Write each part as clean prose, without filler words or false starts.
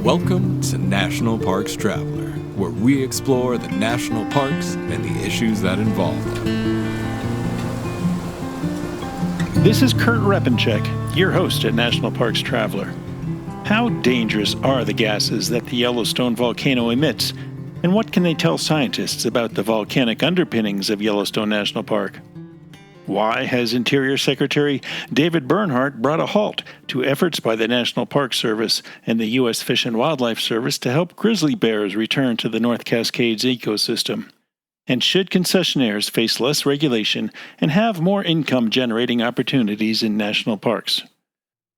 Welcome to National Parks Traveler, where we explore the national parks and the issues that involve them. This is Kurt Repenchek, your host at National Parks Traveler. How dangerous are the gases that the Yellowstone volcano emits, and what can they tell scientists about the volcanic underpinnings of Yellowstone National Park? Why has Interior Secretary David Bernhardt brought a halt to efforts by the National Park Service and the U.S. Fish and Wildlife Service to help grizzly bears return to the North Cascades ecosystem? And should concessionaires face less regulation and have more income-generating opportunities in national parks?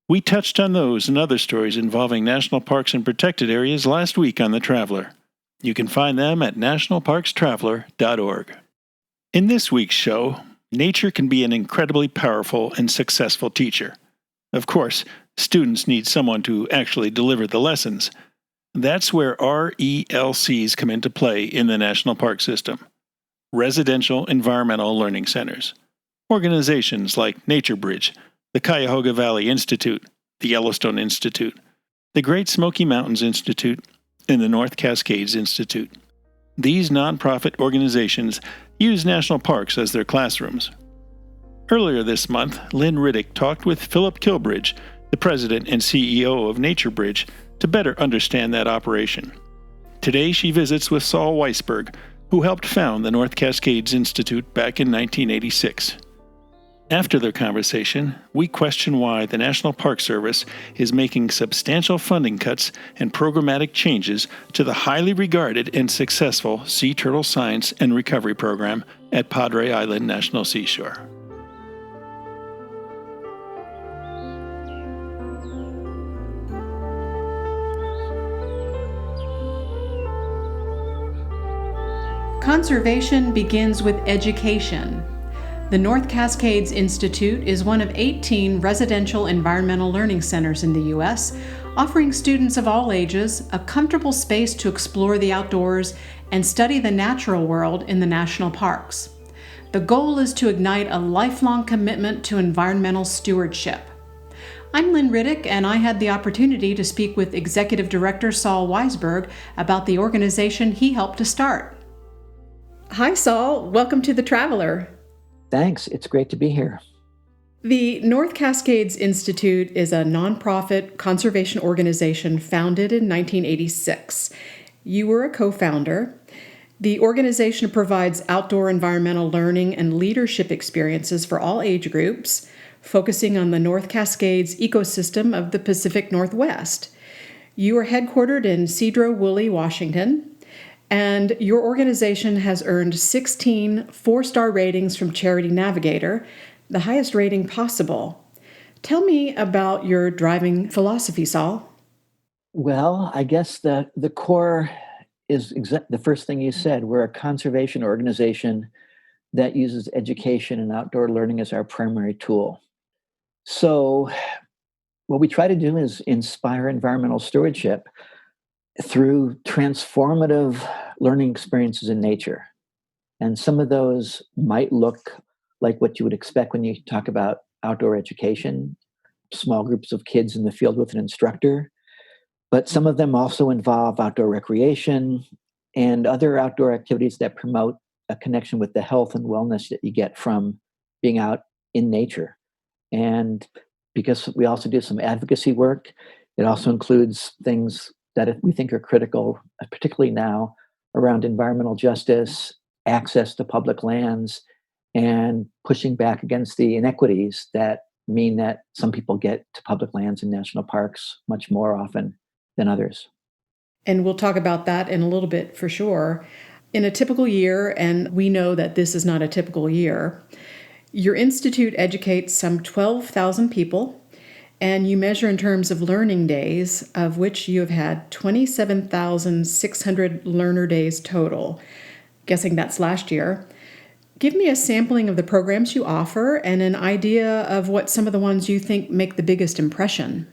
We touched on those and other stories involving national parks and protected areas last week on The Traveler. You can find them at nationalparkstraveler.org. In this week's show, nature can be an incredibly powerful and successful teacher. Of course, students need someone to actually deliver the lessons. That's where RELCs come into play in the National Park System. Residential Environmental Learning Centers. Organizations like NatureBridge, the Cuyahoga Valley Institute, the Yellowstone Institute, the Great Smoky Mountains Institute, and the North Cascades Institute. These nonprofit organizations use national parks as their classrooms. Earlier this month, Lynn Riddick talked with Philip Kilbridge, the president and CEO of NatureBridge, to better understand that operation. Today she visits with Saul Weisberg, who helped found the North Cascades Institute back in 1986. After their conversation, we question why the National Park Service is making substantial funding cuts and programmatic changes to the highly regarded and successful Sea Turtle Science and Recovery Program at Padre Island National Seashore. Conservation begins with education. The North Cascades Institute is one of 18 residential environmental learning centers in the U.S., offering students of all ages a comfortable space to explore the outdoors and study the natural world in the national parks. The goal is to ignite a lifelong commitment to environmental stewardship. I'm Lynn Riddick, and I had the opportunity to speak with Executive Director Saul Weisberg about the organization he helped to start. Hi, Saul. Welcome to The Traveler. Thanks. It's great to be here. The North Cascades Institute is a nonprofit conservation organization founded in 1986. You were a co-founder. The organization provides outdoor environmental learning and leadership experiences for all age groups, focusing on the North Cascades ecosystem of the Pacific Northwest. You are headquartered in Sedro-Woolley, Washington, and your organization has earned 16 four-star ratings from Charity Navigator, the highest rating possible. Tell me about your driving philosophy, Saul. Well, I guess the core is the first thing you said. We're a conservation organization that uses education and outdoor learning as our primary tool. So what we try to do is inspire environmental stewardship through transformative learning experiences in nature. And some of those might look like what you would expect when you talk about outdoor education, small groups of kids in the field with an instructor. But some of them also involve outdoor recreation and other outdoor activities that promote a connection with the health and wellness that you get from being out in nature. And because we also do some advocacy work, it also includes things that we think are critical, particularly now, around environmental justice, access to public lands, and pushing back against the inequities that mean that some people get to public lands and national parks much more often than others. And we'll talk about that in a little bit for sure. In a typical year, and we know that this is not a typical year, your institute educates some 12,000 people, and you measure in terms of learning days, of which you have had 27,600 learner days total. Guessing that's last year. Give me a sampling of the programs you offer and an idea of what some of the ones you think make the biggest impression.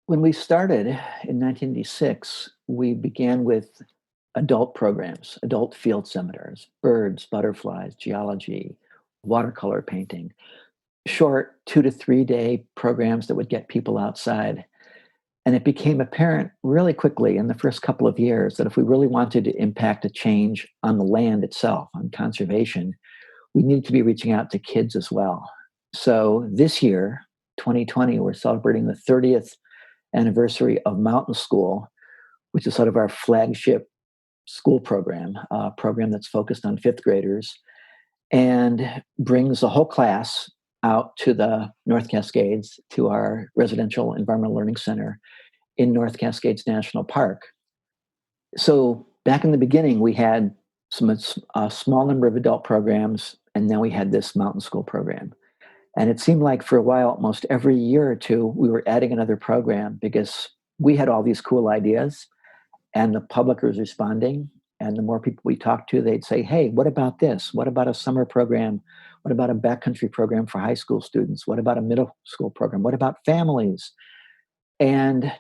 When we started in 1986, we began with adult programs, adult field seminars, birds, butterflies, geology, watercolor painting. short 2 to 3 day programs that would get people outside. And it became apparent really quickly in the first couple of years that if we really wanted to impact a change on the land itself, on conservation, we needed to be reaching out to kids as well. So this year, 2020, we're celebrating the 30th anniversary of Mountain School, which is sort of our flagship school program, a program that's focused on fifth graders and brings the whole class out to the North Cascades to our residential environmental learning center in North Cascades National Park. So back in the beginning, we had a small number of adult programs, and then we had this mountain school program. And it seemed like for a while, almost every year or two, we were adding another program because we had all these cool ideas and the public was responding. And the more people we talked to, they'd say, hey, what about this? What about a summer program? What about a backcountry program for high school students? What about a middle school program? What about families? And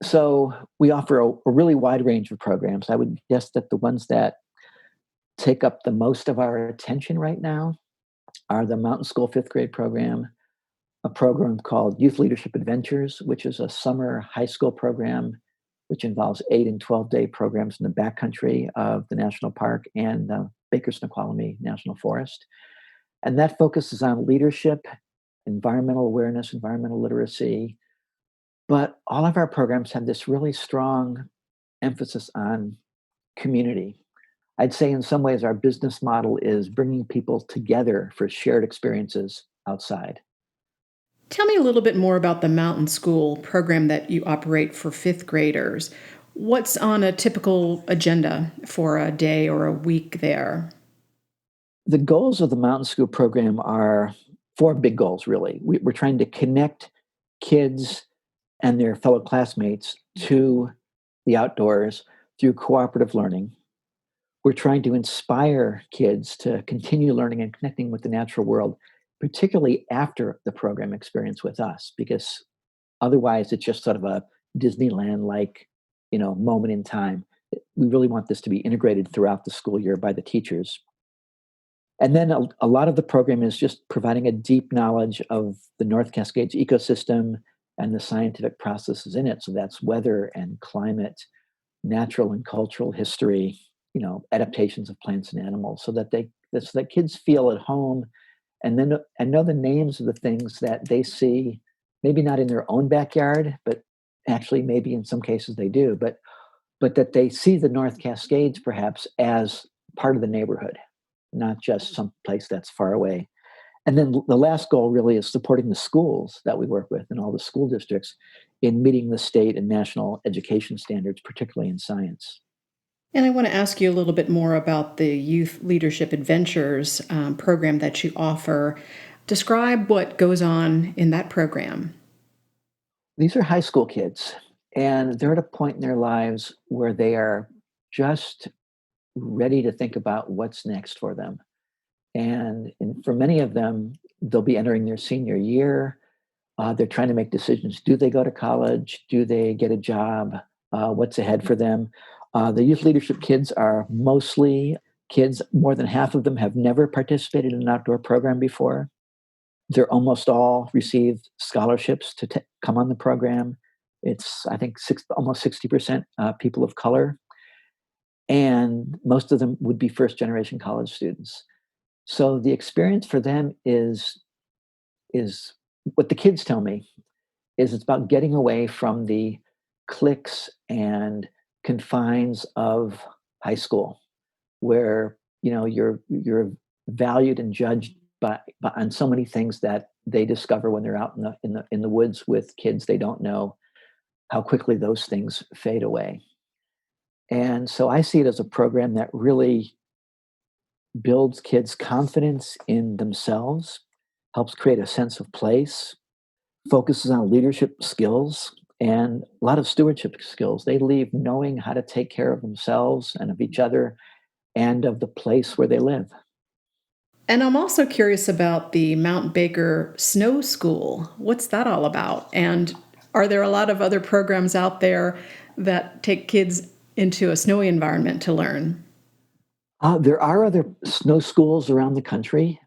so we offer a really wide range of programs. I would guess that the ones that take up the most of our attention right now are the Mountain School fifth grade program, a program called Youth Leadership Adventures, which is a summer high school program which involves 8 and 12-day programs in the backcountry of the national park and the Baker Snoqualmie National Forest. And that focuses on leadership, environmental awareness, environmental literacy. But all of our programs have this really strong emphasis on community. I'd say in some ways our business model is bringing people together for shared experiences outside. Tell me a little bit more about the Mountain School program that you operate for fifth graders. What's on a typical agenda for a day or a week there? The goals of the Mountain School program are 4 big goals, really. We're trying to connect kids and their fellow classmates to the outdoors through cooperative learning. We're trying to inspire kids to continue learning and connecting with the natural world, particularly after the program experience with us, because otherwise it's just sort of a Disneyland-like, moment in time. We really want this to be integrated throughout the school year by the teachers. And then a lot of the program is just providing a deep knowledge of the North Cascades ecosystem and the scientific processes in it. So that's weather and climate, natural and cultural history, adaptations of plants and animals, so that kids feel at home and then and know the names of the things that they see, maybe not in their own backyard, but actually maybe in some cases they do, but that they see the North Cascades perhaps as part of the neighborhood, not just some place that's far away. And then the last goal really is supporting the schools that we work with and all the school districts in meeting the state and national education standards, particularly in science. And I want to ask you a little bit more about the Youth Leadership Adventures program that you offer. Describe what goes on in that program. These are high school kids, and they're at a point in their lives where they are just ready to think about what's next for them. And for many of them, they'll be entering their senior year. They're trying to make decisions. Do they go to college? Do they get a job? What's ahead for them? The youth leadership kids are mostly kids. More than half of them have never participated in an outdoor program before. They're almost all received scholarships to come on the program. It's, I think, almost 60% people of color. And most of them would be first-generation college students. So the experience for them is what the kids tell me is it's about getting away from the cliques and confines of high school, where you're valued and judged by on so many things that they discover when they're out in the woods with kids they don't know, how quickly those things fade away. And so I see it as a program that really builds kids' confidence in themselves, helps create a sense of place, focuses on leadership skills and a lot of stewardship skills. They leave knowing how to take care of themselves and of each other and of the place where they live. And I'm also curious about the Mount Baker Snow School. What's that all about? And are there a lot of other programs out there that take kids into a snowy environment to learn? There are other snow schools around the country.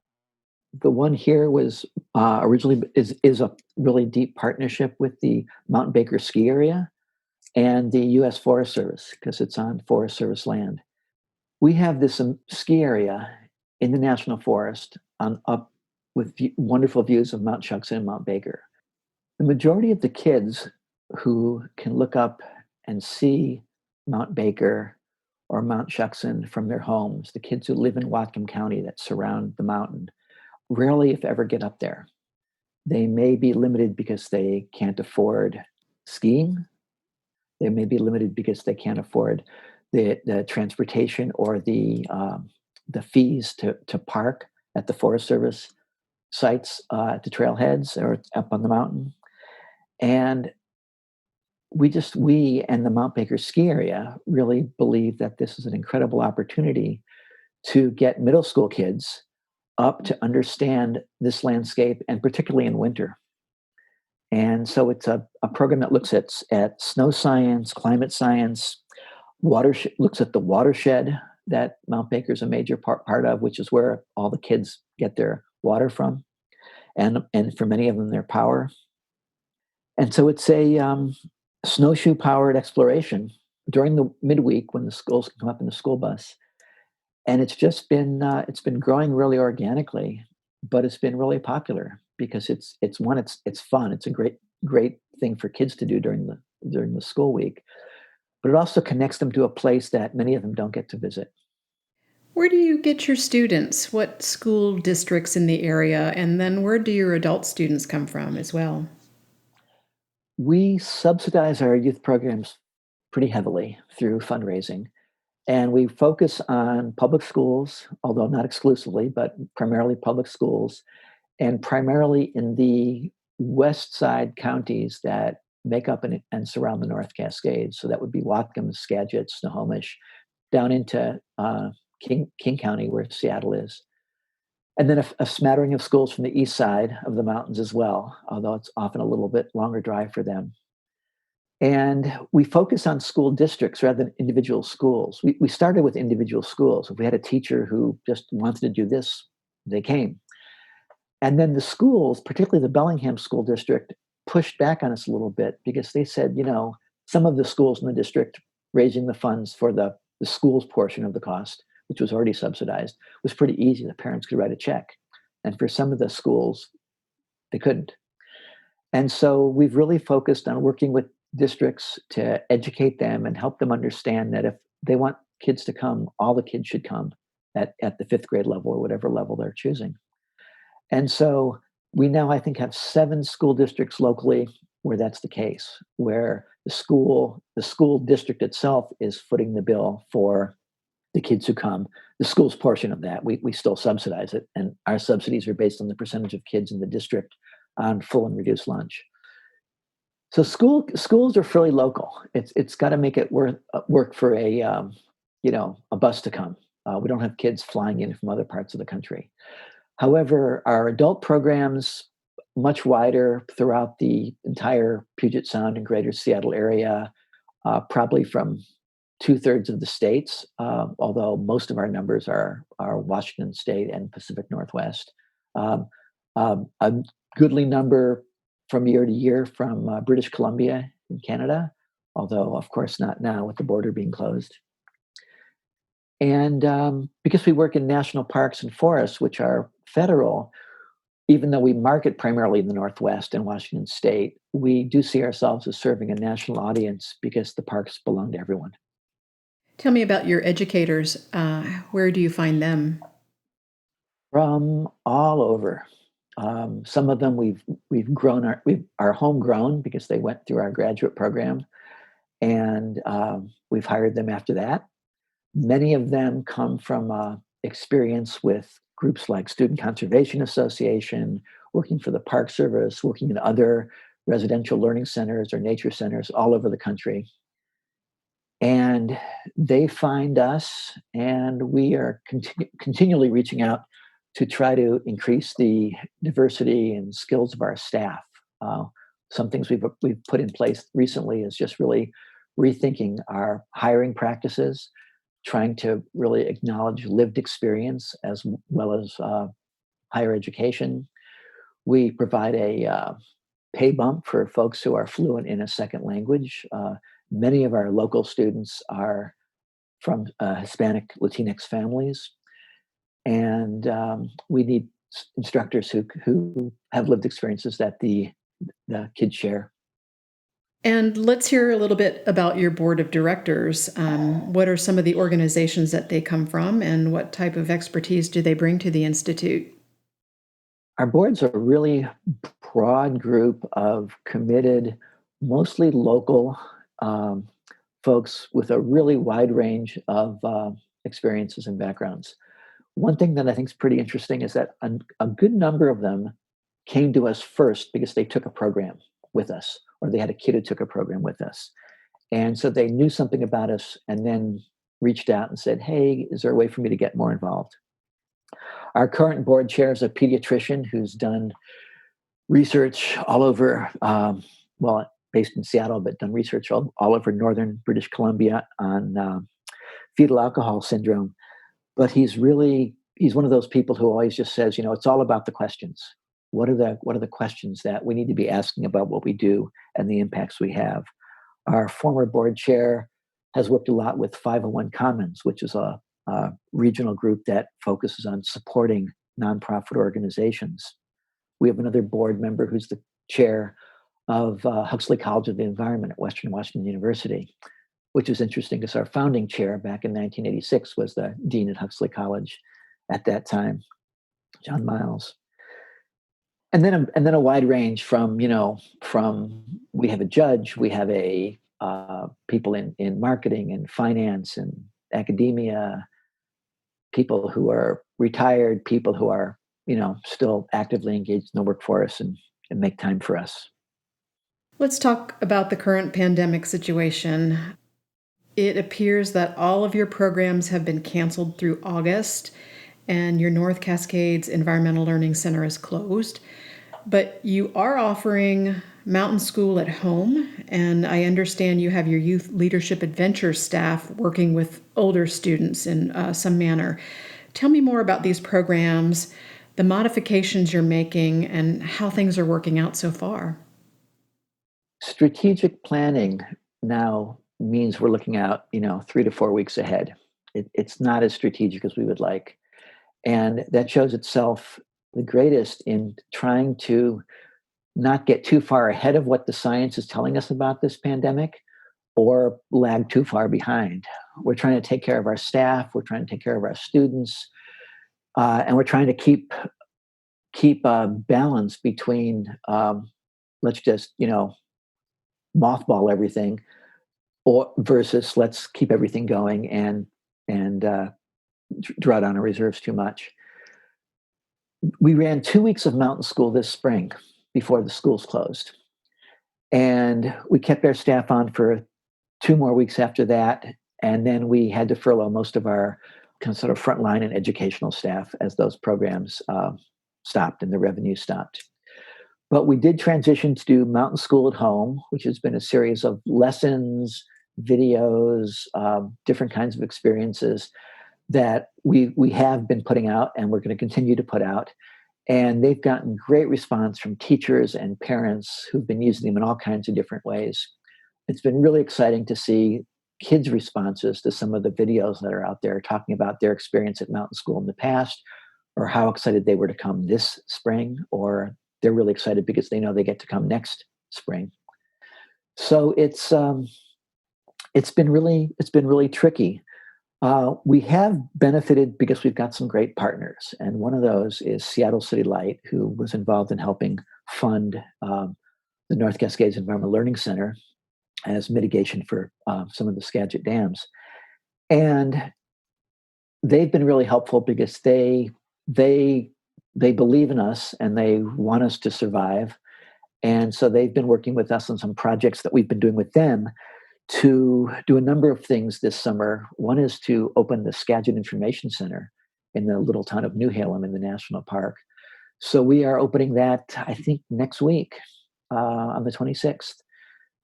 The one here was originally is a really deep partnership with the Mount Baker ski area and the U.S. Forest Service because it's on Forest Service land. We have this ski area in the national forest on up with wonderful views of Mount Shuksan and Mount Baker. The majority of the kids who can look up and see Mount Baker or Mount Shuksan from their homes, the kids who live in Whatcom County that surround the mountain, rarely, if ever, get up there. They may be limited because they can't afford skiing. They may be limited because they can't afford the transportation or the fees to park at the Forest Service sites, at the trailheads or up on the mountain. And we and the Mount Baker ski area really believe that this is an incredible opportunity to get middle school kids up to understand this landscape, and particularly in winter. And so it's a program that looks at snow science, climate science, looks at the watershed that Mount Baker is a major part of, which is where all the kids get their water from, and for many of them, their power. And so it's a snowshoe-powered exploration during the midweek when the schools can come up in the school bus. And it's been growing really organically, but it's been really popular because it's fun. It's a great thing for kids to do during the school week, but it also connects them to a place that many of them don't get to visit. Where do you get your students? What school districts in the area? And then where do your adult students come from as well? We subsidize our youth programs pretty heavily through fundraising. And we focus on public schools, although not exclusively, but primarily public schools, and primarily in the west side counties that make up and surround the North Cascades. So that would be Whatcom, Skagit, Snohomish, down into King County, where Seattle is. And then a smattering of schools from the east side of the mountains as well, although it's often a little bit longer drive for them. And we focus on school districts rather than individual schools. We started with individual schools. If we had a teacher who just wanted to do this, they came. And then the schools, particularly the Bellingham School District, pushed back on us a little bit because they said, some of the schools in the district raising the funds for the schools portion of the cost, which was already subsidized, was pretty easy. The parents could write a check. And for some of the schools, they couldn't. And so we've really focused on working with districts to educate them and help them understand that if they want kids to come, all the kids should come at the fifth grade level or whatever level they're choosing. And so we now, I think, have 7 school districts locally where that's the case, where the school district itself is footing the bill for the kids who come. The school's portion of that, we still subsidize it, and our subsidies are based on the percentage of kids in the district on full and reduced lunch. So schools are fairly local. It's got to make it work for a bus to come. We don't have kids flying in from other parts of the country. However, our adult programs much wider throughout the entire Puget Sound and Greater Seattle area, probably from 2/3 of the states, although most of our numbers are Washington State and Pacific Northwest. A goodly number from year to year from British Columbia in Canada, although of course not now with the border being closed. And because we work in national parks and forests, which are federal, even though we market primarily in the Northwest and Washington State, we do see ourselves as serving a national audience because the parks belong to everyone. Tell me about your educators. Where do you find them? From all over. Some of them we've grown our homegrown because they went through our graduate program, and we've hired them after that. Many of them come from experience with groups like Student Conservation Association, working for the Park Service, working in other residential learning centers or nature centers all over the country. And they find us, and we are continually reaching out to try to increase the diversity and skills of our staff. Some things we've put in place recently is just really rethinking our hiring practices, trying to really acknowledge lived experience as well as higher education. We provide a pay bump for folks who are fluent in a second language. Many of our local students are from Hispanic Latinx families, and we need instructors who have lived experiences that the kids share. And let's hear a little bit about your board of directors. What are some of the organizations that they come from, and what type of expertise do they bring to the Institute? Our board's a really broad group of committed, mostly local folks with a really wide range of experiences and backgrounds. One thing that I think is pretty interesting is that a good number of them came to us first because they took a program with us, or they had a kid who took a program with us. And so they knew something about us and then reached out and said, hey, is there a way for me to get more involved? Our current board chair is a pediatrician who's done research all over, based in Seattle, but done research all over northern British Columbia on fetal alcohol syndrome. But he's one of those people who always just says, it's all about the questions. What are the questions that we need to be asking about what we do and the impacts we have? Our former board chair has worked a lot with 501 Commons, which is a regional group that focuses on supporting nonprofit organizations. We have another board member who's the chair of Huxley College of the Environment at Western Washington University, which is interesting because our founding chair back in 1986 was the dean at Huxley College at that time, John Miles. And then a wide range from we have a judge, we have a people in marketing and finance and academia, people who are retired, people who are still actively engaged in the workforce and make time for us. Let's talk about the current pandemic situation. It appears that all of your programs have been canceled through August, and your North Cascades Environmental Learning Center is closed. But you are offering mountain school at home, and I understand you have your youth leadership adventure staff working with older students in some manner. Tell me more about these programs, the modifications you're making, and how things are working out so far. Strategic planning now means we're looking out, 3 to 4 weeks ahead. It's not as strategic as we would like. And that shows itself the greatest in trying to not get too far ahead of what the science is telling us about this pandemic or lag too far behind. We're trying to take care of our staff, we're trying to take care of our students, and we're trying to keep balance between let's just, mothball everything or versus let's keep everything going and draw down our reserves too much. We ran 2 weeks of mountain school this spring before the schools closed. And we kept our staff on for 2 more weeks after that. And then we had to furlough most of our kind of sort of frontline and educational staff as those programs stopped and the revenue stopped. But we did transition to do mountain school at home, which has been a series of lessons, videos, different kinds of experiences that we have been putting out and we're going to continue to put out. And they've gotten great response from teachers and parents who've been using them in all kinds of different ways. It's been really exciting to see kids' responses to some of the videos that are out there talking about their experience at mountain school in the past, or how excited they were to come this spring, or they're really excited because they know they get to come next spring. So it's been really tricky. We have benefited because we've got some great partners. And one of those is Seattle City Light, who was involved in helping fund the North Cascades Environmental Learning Center as mitigation for some of the Skagit dams. And they've been really helpful because they believe in us and they want us to survive. And so they've been working with us on some projects that we've been doing with them to do a number of things this summer. One is to open the Skagit Information Center in the little town of New Halem in the national park. So we are opening that, I think, next week on the 26th,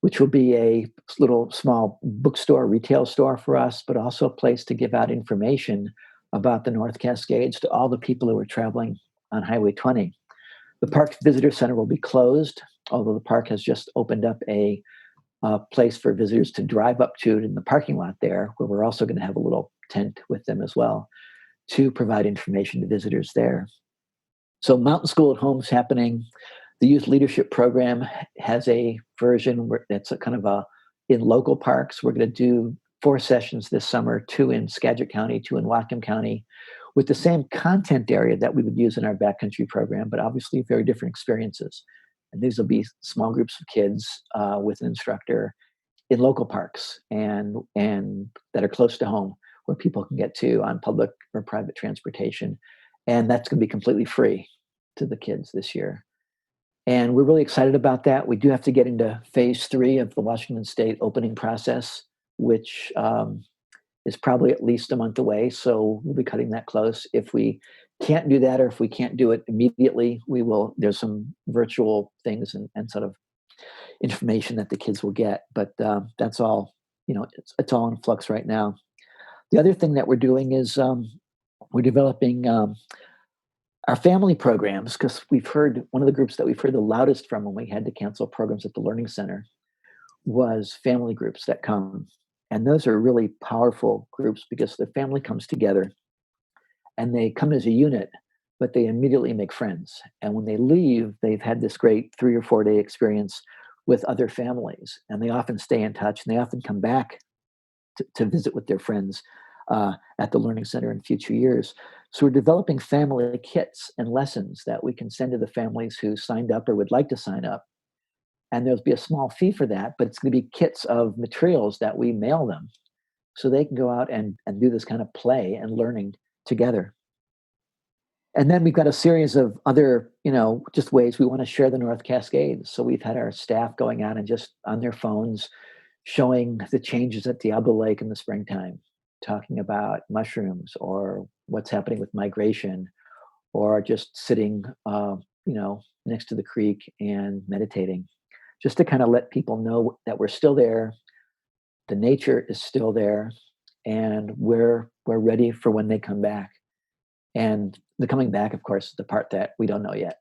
which will be a little small bookstore, retail store for us, but also a place to give out information about the North Cascades to all the people who are traveling on Highway 20. The park's visitor center will be closed, although the park has just opened up a place for visitors to drive up to in the parking lot there, where we're also going to have a little tent with them as well to provide information to visitors there. So Mountain School at Home is happening. The Youth Leadership Program has a version that's a kind of in local parks. We're going to do 4 sessions this summer, 2 in Skagit County, 2 in Whatcom County, with the same content area that we would use in our backcountry program, but obviously very different experiences. And these will be small groups of kids with an instructor in local parks and that are close to home, where people can get to on public or private transportation. And that's going to be completely free to the kids this year. And we're really excited about that. We do have to get into phase 3 of the Washington State opening process, which is probably at least a month away. So we'll be cutting that close. If we can't do that, or if we can't do it immediately, there's some virtual things and sort of information that the kids will get. But that's all, it's all in flux right now. The other thing that we're doing is we're developing our family programs, because we've heard, one of the groups that we've heard the loudest from when we had to cancel programs at the Learning Center was family groups that come. And those are really powerful groups because the family comes together and they come as a unit, but they immediately make friends. And when they leave, they've had this great 3 or 4 day experience with other families. And they often stay in touch, and they often come back to visit with their friends at the Learning Center in future years. So we're developing family kits and lessons that we can send to the families who signed up or would like to sign up. And there'll be a small fee for that, but it's going to be kits of materials that we mail them so they can go out and do this kind of play and learning together. And then we've got a series of other, just ways we want to share the North Cascades. So we've had our staff going out and just on their phones showing the changes at Diablo Lake in the springtime, talking about mushrooms or what's happening with migration, or just sitting, next to the creek and meditating, just to kind of let people know that we're still there, the nature is still there, and we're ready for when they come back. And the coming back, of course, is the part that we don't know yet.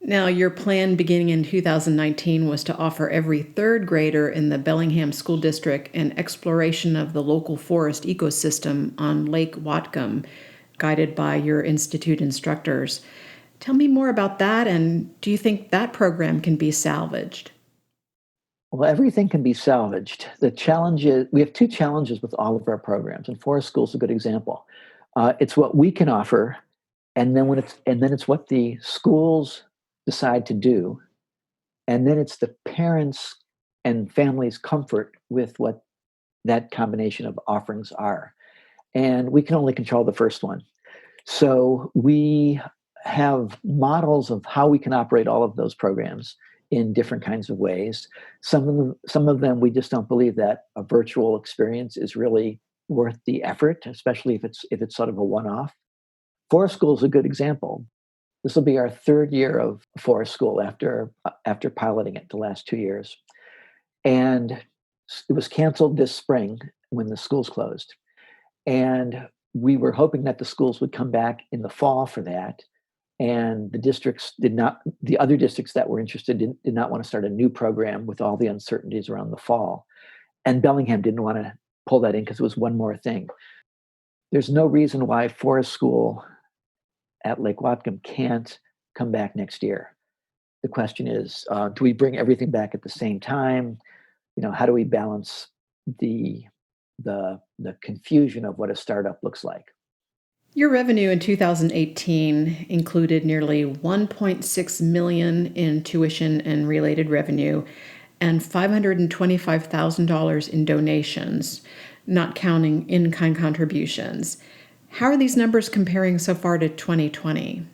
Now, your plan beginning in 2019 was to offer every 3rd grader in the Bellingham School District an exploration of the local forest ecosystem on Lake Whatcom, guided by your institute instructors. Tell me more about that, and do you think that program can be salvaged? Well, everything can be salvaged. The challenge is, we have 2 challenges with all of our programs, and Forest School is a good example. It's what we can offer, and then it's what the schools decide to do, and then it's the parents and families' comfort with what that combination of offerings are. And we can only control the first one. So we have models of how we can operate all of those programs in different kinds of ways. Some of them we just don't believe that a virtual experience is really worth the effort, especially if it's sort of a one-off. Forest School is a good example. This will be our 3rd year of Forest School after piloting it the last 2 years. And it was canceled this spring when the schools closed. And we were hoping that the schools would come back in the fall for that. And the other districts that were interested did not want to start a new program with all the uncertainties around the fall. And Bellingham didn't want to pull that in because it was one more thing. There's no reason why Forest School at Lake Whatcom can't come back next year. The question is, do we bring everything back at the same time? How do we balance the confusion of what a startup looks like? Your revenue in 2018 included nearly $1.6 million in tuition and related revenue and $525,000 in donations, not counting in-kind contributions. How are these numbers comparing so far to 2020?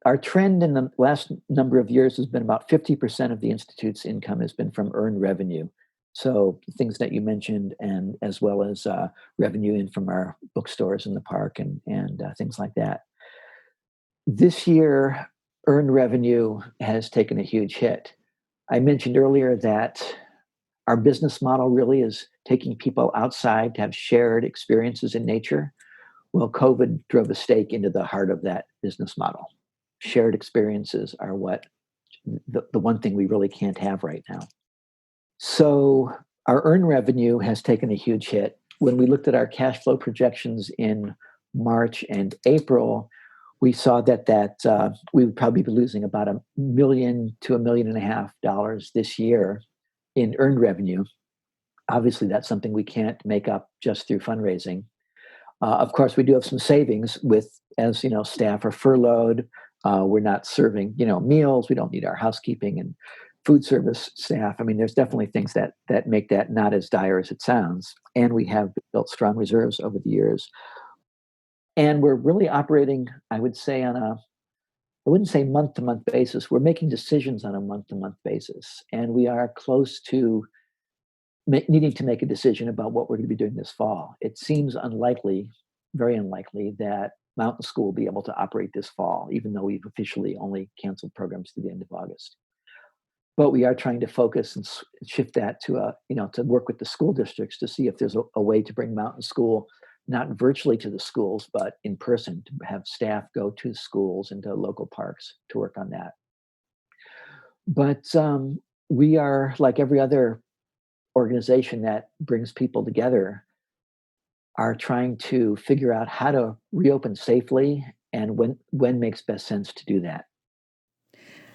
Our trend in the last number of years has been about 50% of the Institute's income has been from earned revenue. So things that you mentioned, and as well as revenue in from our bookstores in the park and things like that. This year, earned revenue has taken a huge hit. I mentioned earlier that our business model really is taking people outside to have shared experiences in nature. Well, COVID drove a stake into the heart of that business model. Shared experiences are what the one thing we really can't have right now. So our earned revenue has taken a huge hit. When we looked at our cash flow projections in March and April, we saw that we would probably be losing about $1 million to $1.5 million this year in earned revenue. Obviously, that's something we can't make up just through fundraising. Of course, we do have some savings with, as you know, staff are furloughed. We're not serving, meals. We don't need our housekeeping and food service staff. I mean, there's definitely things that make that not as dire as it sounds. And we have built strong reserves over the years. And we're really operating, I would say, I wouldn't say month-to-month basis. We're making decisions on a month-to-month basis. And we are close to needing to make a decision about what we're going to be doing this fall. It seems unlikely, very unlikely, that Mountain School will be able to operate this fall, even though we've officially only canceled programs to the end of August. But we are trying to focus and shift that to to work with the school districts to see if there's a way to bring Mountain School not virtually to the schools, but in person, to have staff go to schools and to local parks to work on that. But we are, like every other organization that brings people together, are trying to figure out how to reopen safely and when makes best sense to do that.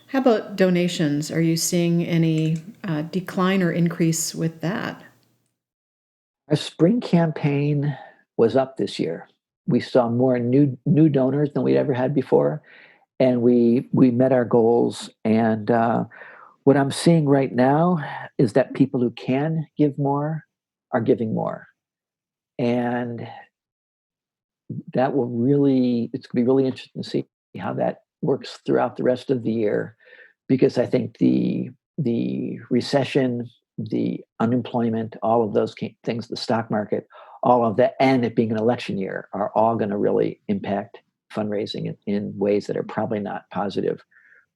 How about donations? Are you seeing any decline or increase with that? Our spring campaign was up this year. We saw more new donors than we'd ever had before, and we met our goals. And what I'm seeing right now is that people who can give more are giving more, and that it's going to be really interesting to see how that works throughout the rest of the year, because I think the recession, the unemployment, all of those things, the stock market, all of that, and it being an election year, are all going to really impact fundraising in ways that are probably not positive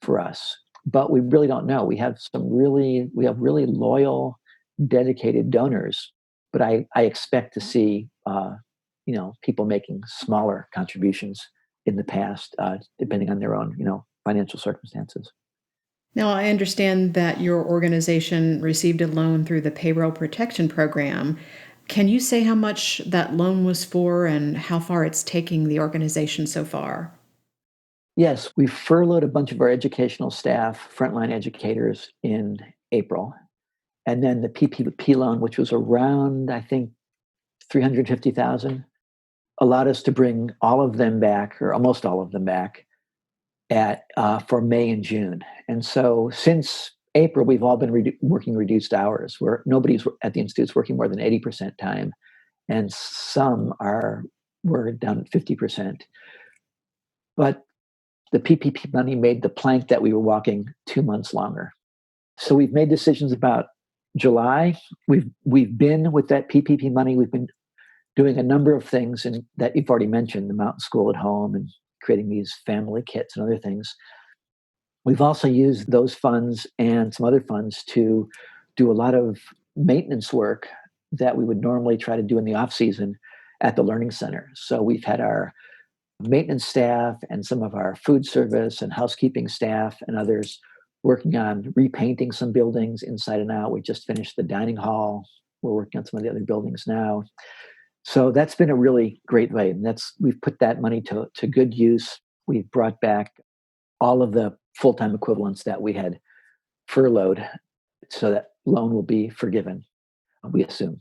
for us. But we really don't know. We have really loyal, dedicated donors, but I expect to see people making smaller contributions in the past, depending on their own financial circumstances. Now, I understand that your organization received a loan through the Payroll Protection Program. Can you say how much that loan was for and how far it's taking the organization so far? Yes, we furloughed a bunch of our educational staff, frontline educators, in April. And then the PPP loan, which was around, I think, $350,000, allowed us to bring all of them back, or almost all of them back, for May and June. And so since April, we've all been working reduced hours, where nobody's at the Institute's working more than 80% time, and we're down at 50%. But the PPP money made the plank that we were walking 2 months longer. So we've made decisions about July. We've been with that PPP money. We've been doing a number of things that you've already mentioned, the Mountain School at Home and creating these family kits and other things. We've also used those funds and some other funds to do a lot of maintenance work that we would normally try to do in the off season at the Learning Center. So we've had our maintenance staff and some of our food service and housekeeping staff and others working on repainting some buildings inside and out. We just finished the dining hall. We're working on some of the other buildings now. So that's been a really great way. And we've put that money to good use. We've brought back all of the full-time equivalents that we had furloughed, so that loan will be forgiven, we assume.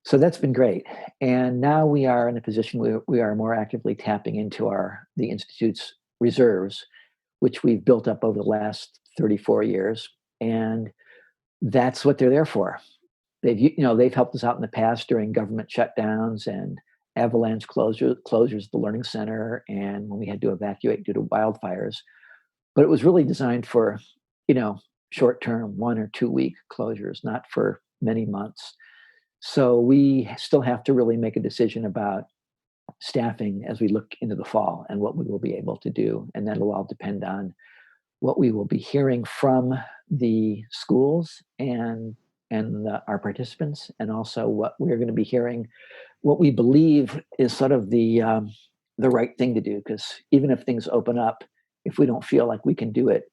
So that's been great. And now we are in a position where we are more actively tapping into the Institute's reserves, which we've built up over the last 34 years. And that's what they're there for. They've helped us out in the past during government shutdowns and avalanche closures at the Learning Center, and when we had to evacuate due to wildfires. But it was really designed for, short-term 1 or 2 week closures, not for many months. So we still have to really make a decision about staffing as we look into the fall and what we will be able to do. And that'll all depend on what we will be hearing from the schools and our participants, and also what we're going to be hearing, what we believe is sort of the the right thing to do, because even if things open up, if we don't feel like we can do it,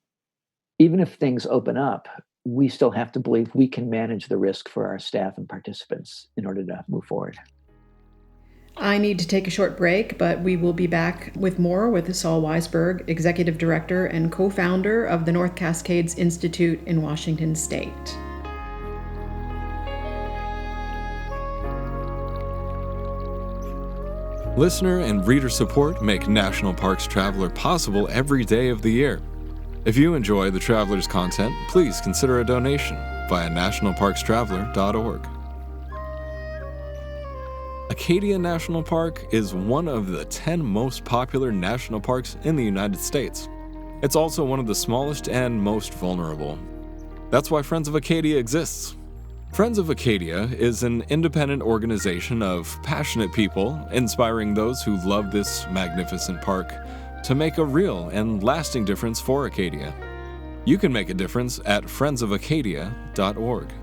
even if things open up, we still have to believe we can manage the risk for our staff and participants in order to move forward. I need to take a short break, but we will be back with more with Saul Weisberg, Executive Director and co-founder of the North Cascades Institute in Washington State. Listener and reader support make National Parks Traveler possible every day of the year. If you enjoy the Traveler's content, please consider a donation via nationalparkstraveler.org. Acadia National Park is one of the 10 most popular national parks in the United States. It's also one of the smallest and most vulnerable. That's why Friends of Acadia exists. Friends of Acadia is an independent organization of passionate people inspiring those who love this magnificent park to make a real and lasting difference for Acadia. You can make a difference at friendsofacadia.org.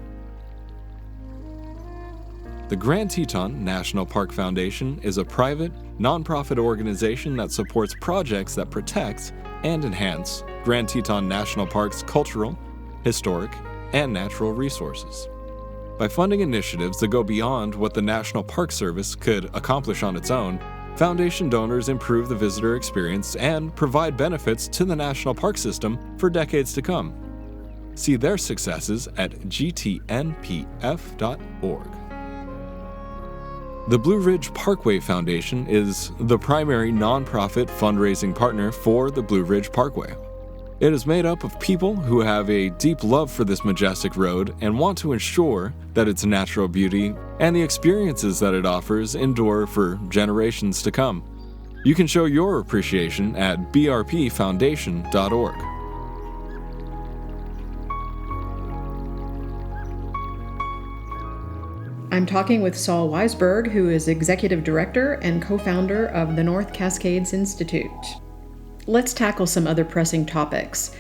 The Grand Teton National Park Foundation is a private, nonprofit organization that supports projects that protect and enhance Grand Teton National Park's cultural, historic, and natural resources. By funding initiatives that go beyond what the National Park Service could accomplish on its own, Foundation donors improve the visitor experience and provide benefits to the national park system for decades to come. See their successes at gtnpf.org. The Blue Ridge Parkway Foundation is the primary nonprofit fundraising partner for the Blue Ridge Parkway. It is made up of people who have a deep love for this majestic road and want to ensure that its natural beauty and the experiences that it offers endure for generations to come. You can show your appreciation at brpfoundation.org. I'm talking with Saul Weisberg, who is Executive Director and co-founder of the North Cascades Institute. Let's tackle some other pressing topics: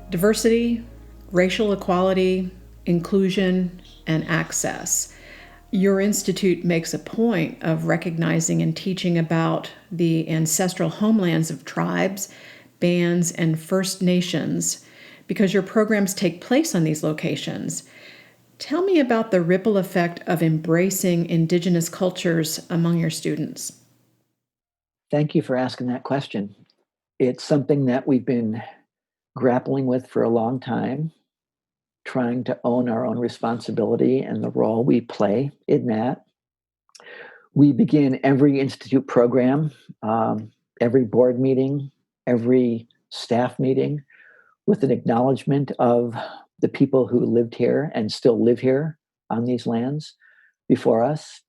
diversity, racial equality, inclusion, and access. Your institute makes a point of recognizing and teaching about the ancestral homelands of tribes, bands, and First Nations because your programs take place on these locations. Tell me about the ripple effect of embracing Indigenous cultures among your students. Thank you for asking that question. It's something that we've been grappling with for a long time, trying to own our own responsibility and the role we play in that. We begin every institute program, every board meeting, every staff meeting with an acknowledgement of the people who lived here and still live here on these lands before us.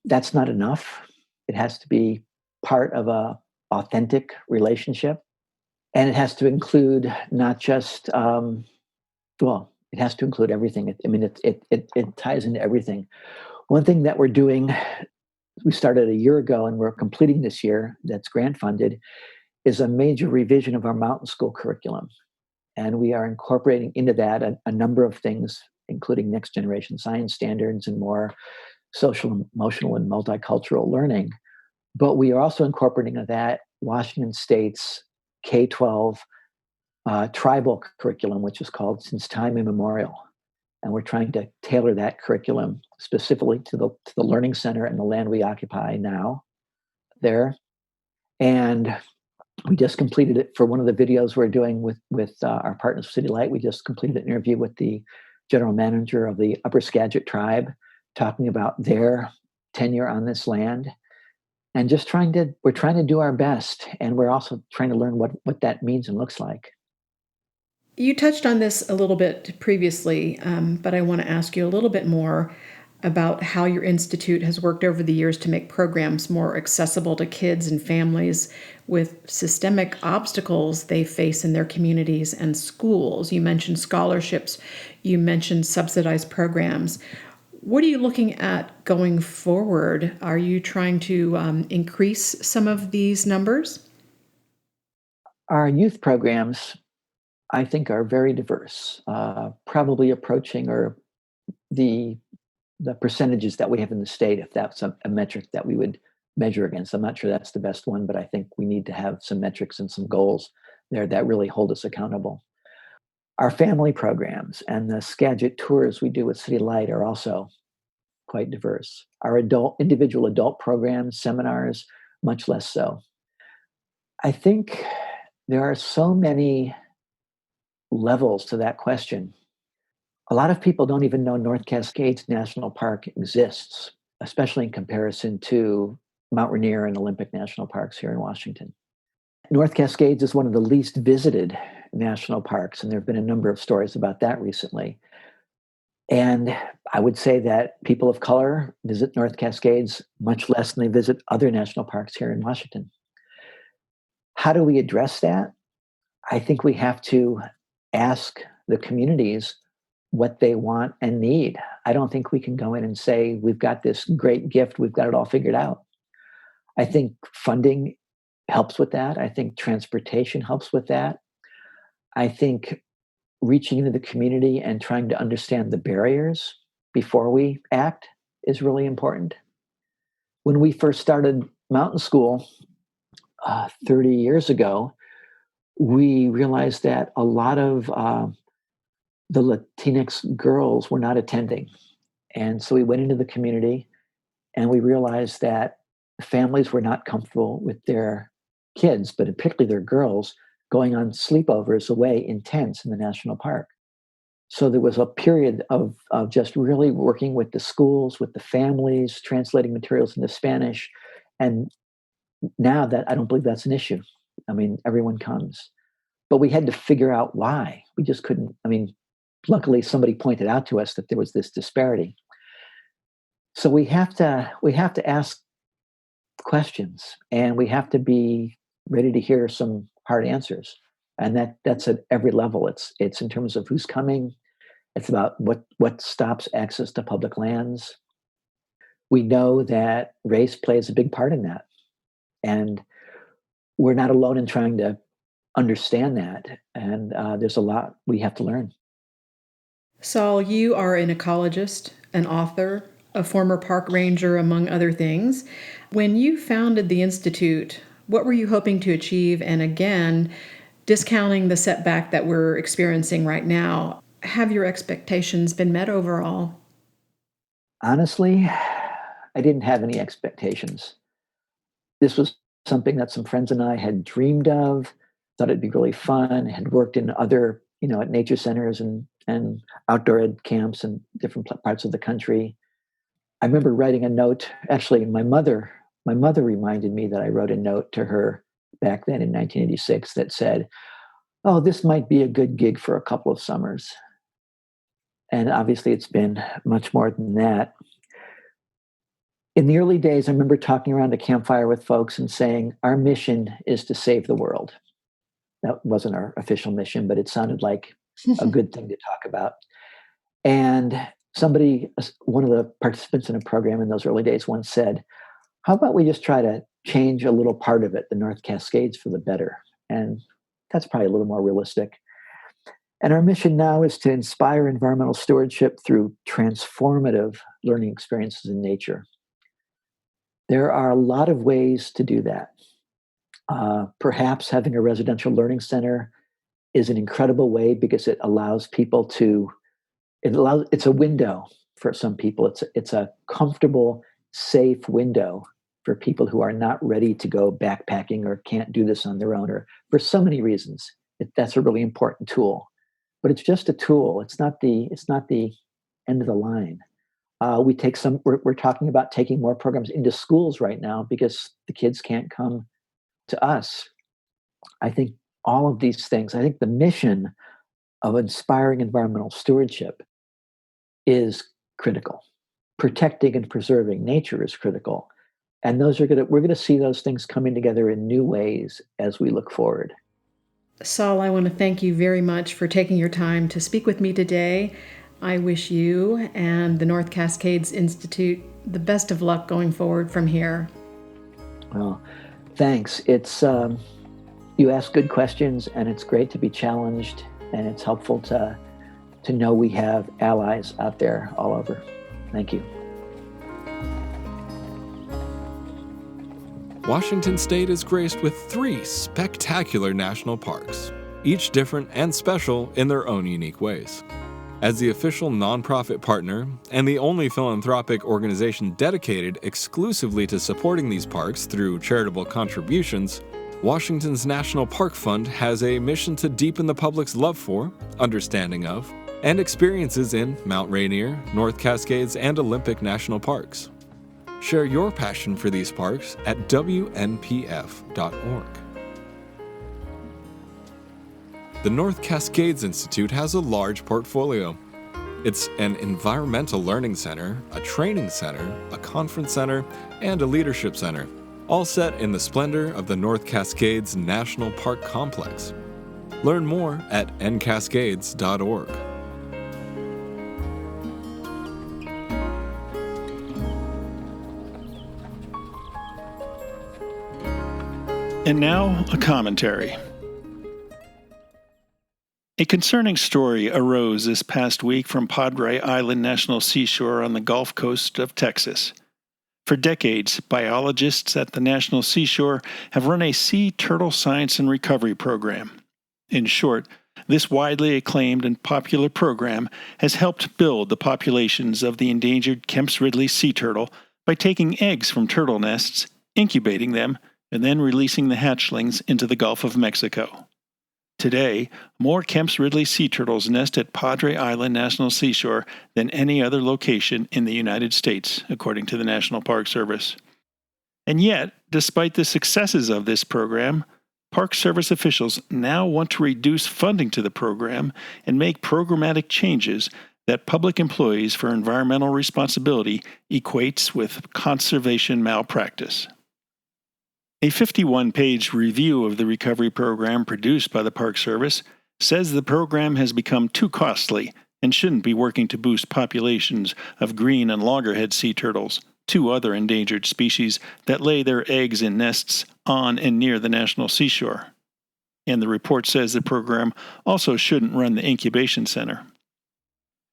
That's not enough. It has to be part of a authentic relationship. And it has to include not just, it has to include everything. It ties into everything. One thing that we're doing, we started a year ago and we're completing this year, that's grant funded, is a major revision of our mountain school curriculum. And we are incorporating into that a number of things, including next generation science standards and more social, emotional, and multicultural learning. But we are also incorporating into that Washington State's K-12 tribal curriculum, which is called Since Time Immemorial. And we're trying to tailor that curriculum specifically to the Learning Center and the land we occupy now there. And we just completed it for one of the videos we're doing with our partners, City Light. We just completed an interview with the general manager of the Upper Skagit tribe, talking about their tenure on this land. And just we're trying to do our best. And we're also trying to learn what that means and looks like. You touched on this a little bit previously, but I want to ask you a little bit more about how your institute has worked over the years to make programs more accessible to kids and families with systemic obstacles they face in their communities and schools. You mentioned scholarships, you mentioned subsidized programs. What are you looking at going forward? Are you trying to increase some of these numbers? Our youth programs, I think, are very diverse, probably approaching or the percentages that we have in the state, if that's a metric that we would measure against. I'm not sure that's the best one, but I think we need to have some metrics and some goals there that really hold us accountable. Our family programs and the Skagit tours we do with City Light are also quite diverse. Our individual adult programs, seminars, much less so. I think there are so many levels to that question. A lot of people don't even know North Cascades National Park exists, especially in comparison to Mount Rainier and Olympic National Parks here in Washington. North Cascades is one of the least visited national parks, and there have been a number of stories about that recently. And I would say that people of color visit North Cascades much less than they visit other national parks here in Washington. How do we address that? I think we have to ask the communities what they want and need. I don't think we can go in and say, we've got this great gift, we've got it all figured out. I think funding helps with that. I think transportation helps with that. I think reaching into the community and trying to understand the barriers before we act is really important. When we first started mountain school 30 years ago, we realized that a lot of the Latinx girls were not attending. And so we went into the community and we realized that families were not comfortable with their kids, but particularly their girls, going on sleepovers away in tents in the national park. So there was a period of just really working with the schools, with the families, translating materials into Spanish. And now that I don't believe that's an issue. I mean, everyone comes. But we had to figure out why. We just couldn't. I mean, luckily somebody pointed out to us that there was this disparity. So we have to ask questions, and we have to be ready to hear some hard answers. And that's at every level. It's in terms of who's coming. It's about what stops access to public lands. We know that race plays a big part in that. And we're not alone in trying to understand that. And there's a lot we have to learn. Saul, you are an ecologist, an author, a former park ranger, among other things. When you founded the Institute, what were you hoping to achieve? And again, discounting the setback that we're experiencing right now, have your expectations been met overall? Honestly, I didn't have any expectations. This was something that some friends and I had dreamed of, thought it'd be really fun, had worked in other, at nature centers and outdoor ed camps in different parts of the country. I remember writing a note. Actually, my mother reminded me that I wrote a note to her back then in 1986 that said, "Oh, this might be a good gig for a couple of summers." And obviously it's been much more than that. In the early days, I remember talking around a campfire with folks and saying, our mission is to save the world. That wasn't our official mission, but it sounded like a good thing to talk about. And one of the participants in a program in those early days once said, how about we just try to change a little part of it, the North Cascades, for the better? And that's probably a little more realistic. And our mission now is to inspire environmental stewardship through transformative learning experiences in nature. There are a lot of ways to do that. Perhaps having a residential learning center is an incredible way because it allows people it's a window for some people. It's a comfortable, safe window for people who are not ready to go backpacking or can't do this on their own, or for so many reasons. That's a really important tool. But it's just a tool. It's not the end of the line. We're talking about taking more programs into schools right now because the kids can't come to us. I think all of these things, I think the mission of inspiring environmental stewardship is critical. Protecting and preserving nature is critical. And we're going to see those things coming together in new ways as we look forward. Saul, I want to thank you very much for taking your time to speak with me today. I wish you and the North Cascades Institute the best of luck going forward from here. Well, thanks. It's you ask good questions, and it's great to be challenged, and it's helpful to know we have allies out there all over. Thank you. Washington State is graced with 3 spectacular national parks, each different and special in their own unique ways. As the official nonprofit partner and the only philanthropic organization dedicated exclusively to supporting these parks through charitable contributions, Washington's National Park Fund has a mission to deepen the public's love for, understanding of, and experiences in Mount Rainier, North Cascades, and Olympic National Parks. Share your passion for these parks at WNPF.org. The North Cascades Institute has a large portfolio. It's an environmental learning center, a training center, a conference center, and a leadership center, all set in the splendor of the North Cascades National Park Complex. Learn more at ncascades.org. And now, a commentary. A concerning story arose this past week from Padre Island National Seashore on the Gulf Coast of Texas. For decades, biologists at the National Seashore have run a sea turtle science and recovery program. In short, this widely acclaimed and popular program has helped build the populations of the endangered Kemp's Ridley sea turtle by taking eggs from turtle nests, incubating them, and then releasing the hatchlings into the Gulf of Mexico. Today, more Kemp's Ridley sea turtles nest at Padre Island National Seashore than any other location in the United States, according to the National Park Service. And yet, despite the successes of this program, Park Service officials now want to reduce funding to the program and make programmatic changes that public employees for environmental responsibility equates with conservation malpractice. A 51-page review of the recovery program produced by the Park Service says the program has become too costly and shouldn't be working to boost populations of green and loggerhead sea turtles, 2 other endangered species that lay their eggs in nests on and near the National Seashore. And the report says the program also shouldn't run the incubation center.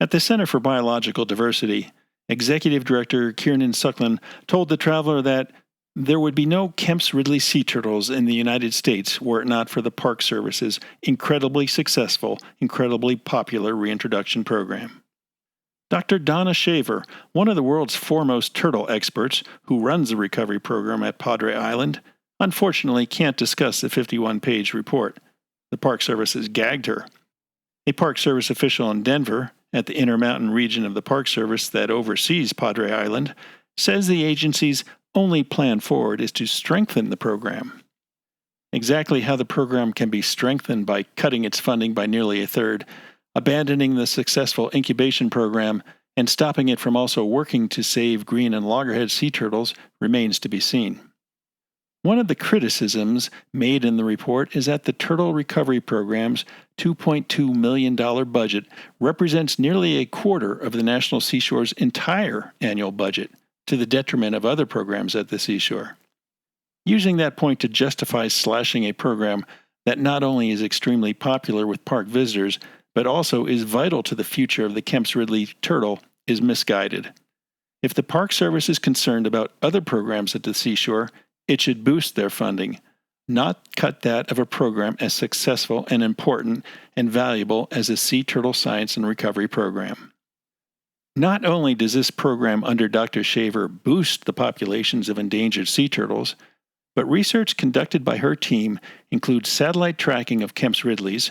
At the Center for Biological Diversity, Executive Director Kiernan Suckland told the Traveler that there would be no Kemp's Ridley sea turtles in the United States were it not for the Park Service's incredibly successful, incredibly popular reintroduction program. Dr. Donna Shaver, one of the world's foremost turtle experts who runs the recovery program at Padre Island, unfortunately can't discuss the 51-page report. The Park Service has gagged her. A Park Service official in Denver, at the Intermountain region of the Park Service that oversees Padre Island, says the agency's only plan forward is to strengthen the program. Exactly how the program can be strengthened by cutting its funding by nearly a third, abandoning the successful incubation program, and stopping it from also working to save green and loggerhead sea turtles remains to be seen. One of the criticisms made in the report is that the Turtle Recovery Program's $2.2 million budget represents nearly a quarter of the National Seashore's entire annual budget, to the detriment of other programs at the seashore. Using that point to justify slashing a program that not only is extremely popular with park visitors, but also is vital to the future of the Kemp's Ridley turtle is misguided. If the Park Service is concerned about other programs at the seashore, it should boost their funding, not cut that of a program as successful and important and valuable as the Sea Turtle Science and Recovery Program. Not only does this program under Dr. Shaver boost the populations of endangered sea turtles, but research conducted by her team includes satellite tracking of Kemp's Ridleys,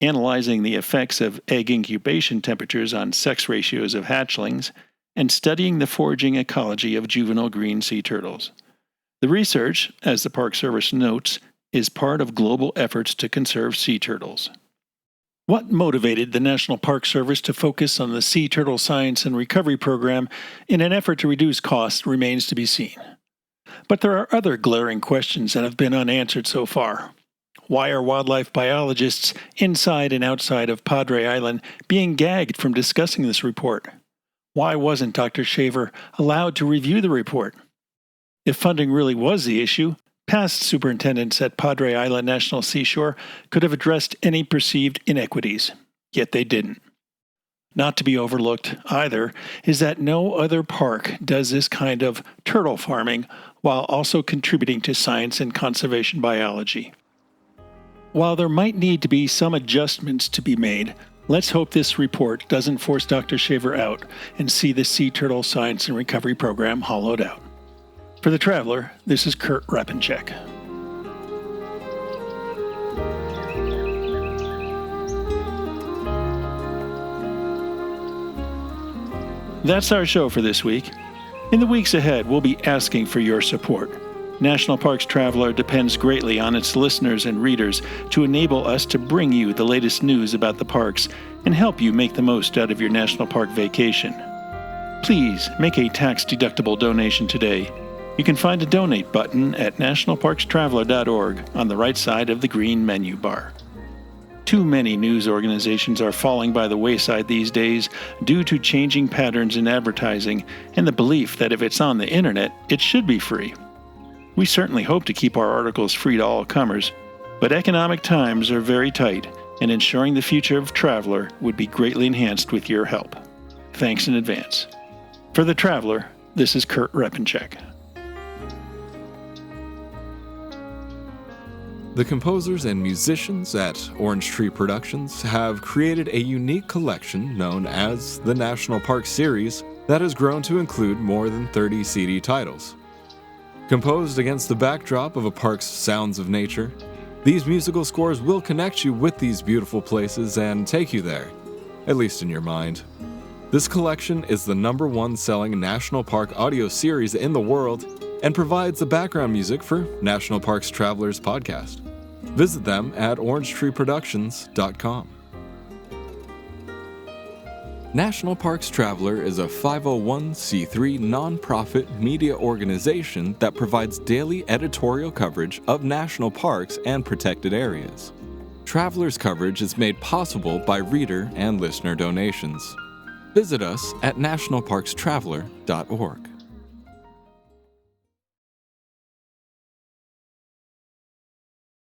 analyzing the effects of egg incubation temperatures on sex ratios of hatchlings, and studying the foraging ecology of juvenile green sea turtles. The research, as the Park Service notes, is part of global efforts to conserve sea turtles. What motivated the National Park Service to focus on the Sea Turtle Science and Recovery Program in an effort to reduce costs remains to be seen. But there are other glaring questions that have been unanswered so far. Why are wildlife biologists inside and outside of Padre Island being gagged from discussing this report? Why wasn't Dr. Shaver allowed to review the report? If funding really was the issue, past superintendents at Padre Island National Seashore could have addressed any perceived inequities, yet they didn't. Not to be overlooked either is that no other park does this kind of turtle farming while also contributing to science and conservation biology. While there might need to be some adjustments to be made, let's hope this report doesn't force Dr. Shaver out and see the Sea Turtle Science and Recovery Program hollowed out. For The Traveler, this is Kurt Repenchek. That's our show for this week. In the weeks ahead, we'll be asking for your support. National Parks Traveler depends greatly on its listeners and readers to enable us to bring you the latest news about the parks and help you make the most out of your national park vacation. Please make a tax-deductible donation today. You can find a donate button at nationalparkstraveler.org on the right side of the green menu bar. Too many news organizations are falling by the wayside these days due to changing patterns in advertising and the belief that if it's on the internet, it should be free. We certainly hope to keep our articles free to all comers, but economic times are very tight, and ensuring the future of Traveler would be greatly enhanced with your help. Thanks in advance. For The Traveler, this is Kurt Repenchek. The composers and musicians at Orange Tree Productions have created a unique collection known as the National Park Series that has grown to include more than 30 CD titles. Composed against the backdrop of a park's sounds of nature, these musical scores will connect you with these beautiful places and take you there, at least in your mind. This collection is the #1 selling national park audio series in the world and provides the background music for National Parks Travelers podcast. Visit them at orangetreeproductions.com. National Parks Traveler is a 501c3 nonprofit media organization that provides daily editorial coverage of national parks and protected areas. Traveler's coverage is made possible by reader and listener donations. Visit us at nationalparkstraveler.org.